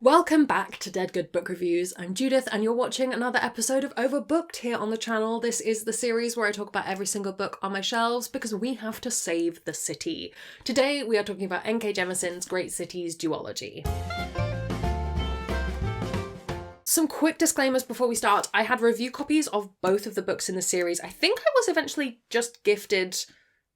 Welcome back to Dead Good Book Reviews. I'm Judith and you're watching another episode of Overbooked here on the channel. This is the series where I talk about every single book on my shelves because we have to save the city. Today we are talking about N.K. Jemisin's Great Cities Duology. Some quick disclaimers before we start. I had review copies of both of the books in the series. I think I was eventually just gifted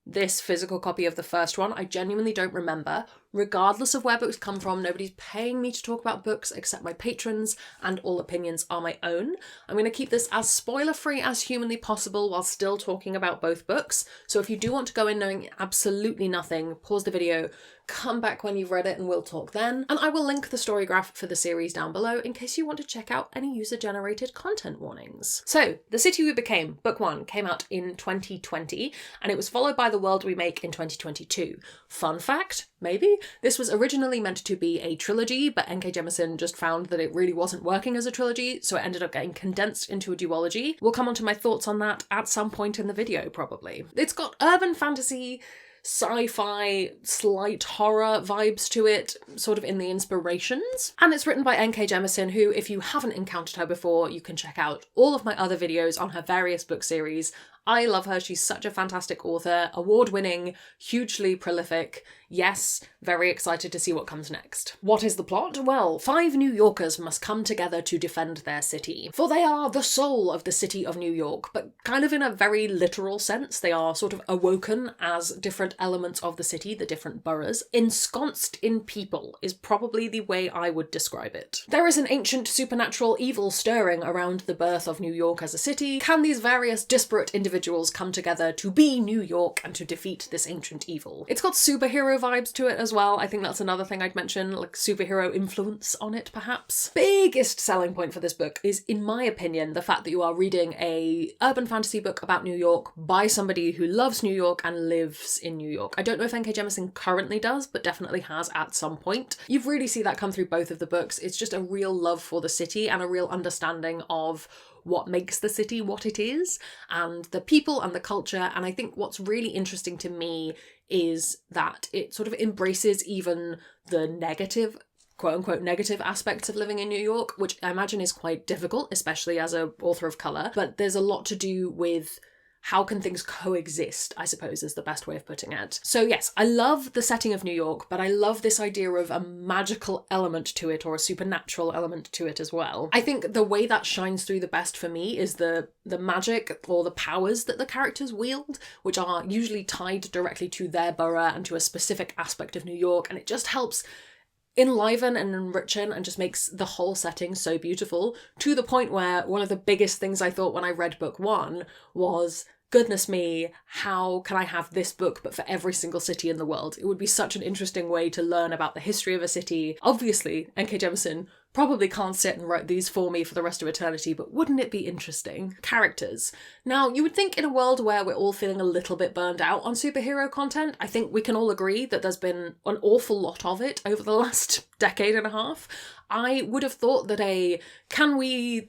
this physical copy of the first one. I genuinely don't remember. Regardless of where books come from, nobody's paying me to talk about books except my patrons, and all opinions are my own. I'm going to keep this as spoiler-free as humanly possible while still talking about both books. So if you do want to go in knowing absolutely nothing, pause the video, come back when you've read it and we'll talk then. And I will link the story graph for the series down below in case you want to check out any user-generated content warnings. So, The City We Became, book 1, came out in 2020, and it was followed by The World We Make in 2022. Fun fact, maybe? This was originally meant to be a trilogy, but N.K. Jemisin just found that it really wasn't working as a trilogy, so it ended up getting condensed into a duology. We'll come on to my thoughts on that at some point in the video, probably. It's got urban fantasy, sci-fi, slight horror vibes to it, sort of in the inspirations. And it's written by N.K. Jemisin, who, if you haven't encountered her before, you can check out all of my other videos on her various book series. I love her, she's such a fantastic author, award-winning, hugely prolific. Yes, very excited to see what comes next. What is the plot? Well, 5 New Yorkers must come together to defend their city. For they are the soul of the city of New York, but kind of in a very literal sense. They are sort of awoken as different elements of the city, the different boroughs. Ensconced in people is probably the way I would describe it. There is an ancient supernatural evil stirring around the birth of New York as a city. Can these various disparate individuals come together to be New York and to defeat this ancient evil? It's got superhero vibes to it as well. I think that's another thing I'd mention, like superhero influence on it perhaps. Biggest selling point for this book is, in my opinion, the fact that you are reading a urban fantasy book about New York by somebody who loves New York and lives in New York. I don't know if N.K. Jemisin currently does, but definitely has at some point. You really see that come through both of the books. It's just a real love for the city and a real understanding of what makes the city what it is, and the people and the culture. And I think what's really interesting to me is that it sort of embraces even the negative, quote-unquote negative aspects of living in New York, which I imagine is quite difficult, especially as an author of colour. But there's a lot to do with how can things coexist, I suppose, is the best way of putting it. So yes, I love the setting of New York, but I love this idea of a magical element to it, or a supernatural element to it as well. I think the way that shines through the best for me is the magic or the powers that the characters wield, which are usually tied directly to their borough and to a specific aspect of New York, and it just helps enliven and enrichen and just makes the whole setting so beautiful, to the point where one of the biggest things I thought when I read book 1 was, goodness me, how can I have this book but for every single city in the world? It would be such an interesting way to learn about the history of a city. Obviously, N.K. Jemisin probably can't sit and write these for me for the rest of eternity, but wouldn't it be interesting? Characters. Now, you would think in a world where we're all feeling a little bit burned out on superhero content, I think we can all agree that there's been an awful lot of it over the last decade and a half. I would have thought that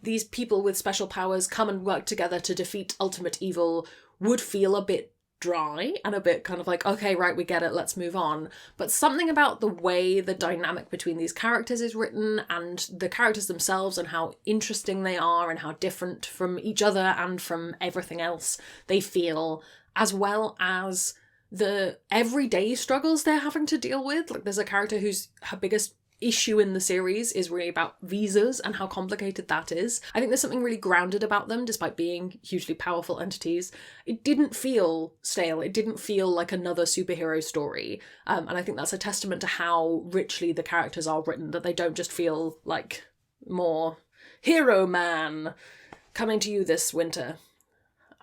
these people with special powers come and work together to defeat ultimate evil would feel a bit dry and a bit kind of like, okay, right, we get it, let's move on. But something about the way the dynamic between these characters is written, and the characters themselves, and how interesting they are and how different from each other and from everything else they feel, as well as the everyday struggles they're having to deal with. Like, there's a character whose her biggest issue in the series is really about visas and how complicated that is. I think there's something really grounded about them, despite being hugely powerful entities. It didn't feel stale. It didn't feel like another superhero story. And I think that's a testament to how richly the characters are written, that they don't just feel like more Hero Man coming to you this winter.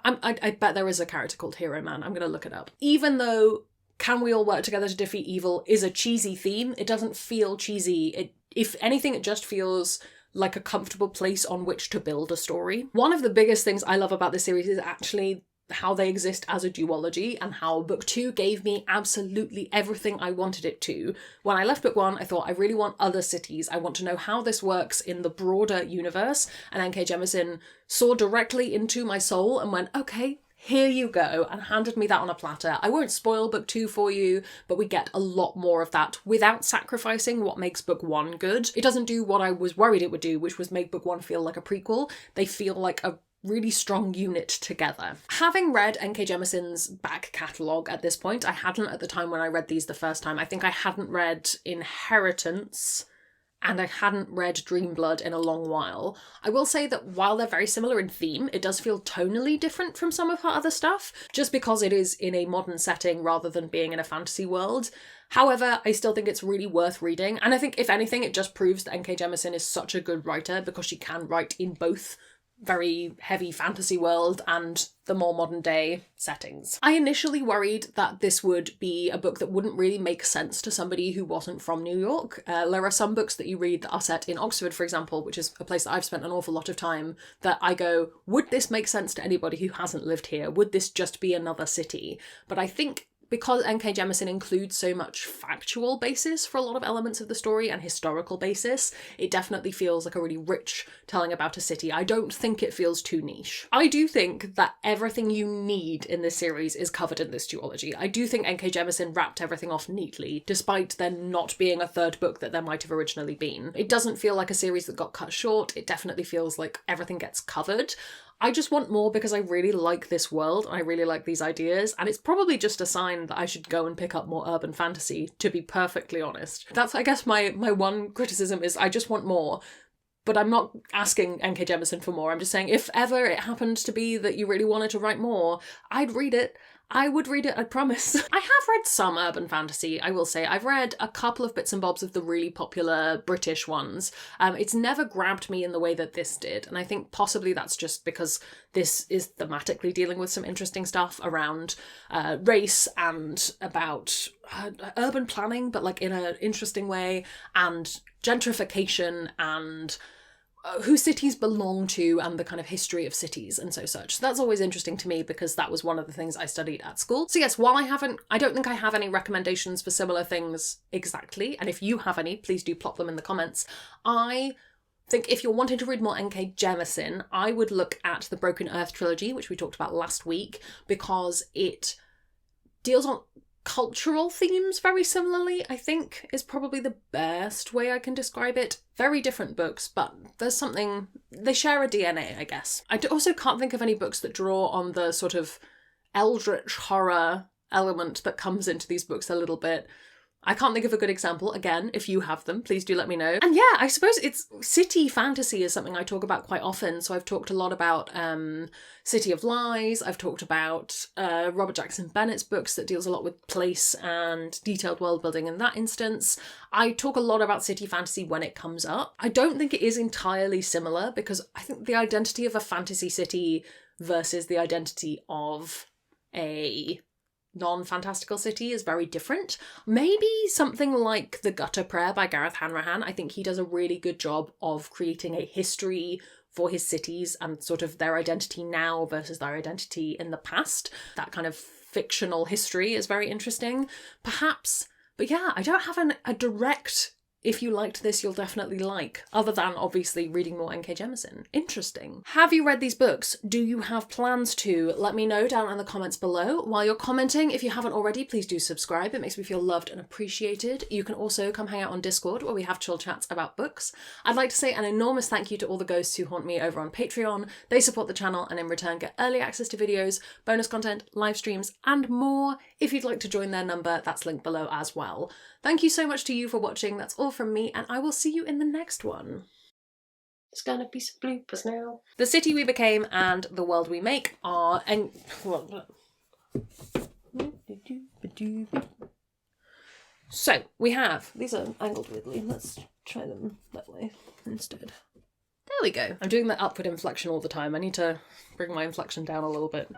I bet there is a character called Hero Man. I'm going to look it up. Even though can we all work together to defeat evil is a cheesy theme, it doesn't feel cheesy. If anything, it just feels like a comfortable place on which to build a story. One of the biggest things I love about this series is actually how they exist as a duology, and how book 2 gave me absolutely everything I wanted it to. When I left book 1, I thought, I really want other cities. I want to know how this works in the broader universe. And N.K. Jemisin saw directly into my soul and went, okay, here you go, and handed me that on a platter. I won't spoil book 2 for you, but we get a lot more of that without sacrificing what makes book 1 good. It doesn't do what I was worried it would do, which was make book 1 feel like a prequel. They feel like a really strong unit together. Having read N.K. Jemisin's back catalogue at this point, I hadn't at the time when I read these the first time. I think I hadn't read Inheritance, and I hadn't read Dreamblood in a long while. I will say that while they're very similar in theme, it does feel tonally different from some of her other stuff, just because it is in a modern setting rather than being in a fantasy world. However, I still think it's really worth reading, and I think, if anything, it just proves that N.K. Jemisin is such a good writer because she can write in both very heavy fantasy world and the more modern day settings. I initially worried that this would be a book that wouldn't really make sense to somebody who wasn't from New York. There are some books that you read that are set in Oxford, for example, which is a place that I've spent an awful lot of time, that I go, would this make sense to anybody who hasn't lived here? Would this just be another city? But I think because N.K. Jemisin includes so much factual basis for a lot of elements of the story and historical basis, it definitely feels like a really rich telling about a city. I don't think it feels too niche. I do think that everything you need in this series is covered in this duology. I do think N.K. Jemisin wrapped everything off neatly, despite there not being a third book that there might have originally been. It doesn't feel like a series that got cut short. It definitely feels like everything gets covered. I just want more because I really like this world, I really like these ideas, and it's probably just a sign that I should go and pick up more urban fantasy, to be perfectly honest. That's, I guess, my one criticism is I just want more. But I'm not asking N.K. Jemisin for more. I'm just saying if ever it happened to be that you really wanted to write more, I'd read it. I would read it, I promise. I have read some urban fantasy, I will say. I've read a couple of bits and bobs of the really popular British ones. It's never grabbed me in the way that this did, and I think possibly that's just because this is thematically dealing with some interesting stuff around race and about urban planning, but like in an interesting way, and gentrification and who cities belong to and the kind of history of cities and such. So that's always interesting to me because that was one of the things I studied at school. So yes, while I don't think I have any recommendations for similar things exactly, and if you have any, please do plop them in the comments. I think if you're wanting to read more N.K. Jemisin, I would look at the Broken Earth trilogy, which we talked about last week, because it deals on cultural themes very similarly, I think, is probably the best way I can describe it. Very different books, but there's something, they share a DNA, I guess. I also can't think of any books that draw on the sort of eldritch horror element that comes into these books a little bit. I can't think of a good example. Again, if you have them, please do let me know. And yeah, I suppose it's city fantasy is something I talk about quite often. So I've talked a lot about City of Lies. I've talked about Robert Jackson Bennett's books that deals a lot with place and detailed world building in that instance. I talk a lot about city fantasy when it comes up. I don't think it is entirely similar because I think the identity of a fantasy city versus the identity of a non-fantastical city is very different. Maybe something like The Gutter Prayer by Gareth Hanrahan. I think he does a really good job of creating a history for his cities and sort of their identity now versus their identity in the past. That kind of fictional history is very interesting. Perhaps, but yeah, I don't have a direct if you liked this, you'll definitely like, other than obviously reading more N.K. Jemisin. Interesting. Have you read these books? Do you have plans to? Let me know down in the comments below. While you're commenting, if you haven't already, please do subscribe. It makes me feel loved and appreciated. You can also come hang out on Discord where we have chill chats about books. I'd like to say an enormous thank you to all the ghosts who haunt me over on Patreon. They support the channel and in return get early access to videos, bonus content, live streams, and more. If you'd like to join their number, that's linked below as well. Thank you so much to you for watching. That's all from me, and I will see you in the next one. There's gonna be some bloopers now. The City We Became and The World We Make are... So, we have... These are angled weirdly. Let's try them that way instead. There we go. I'm doing that upward inflection all the time. I need to bring my inflection down a little bit.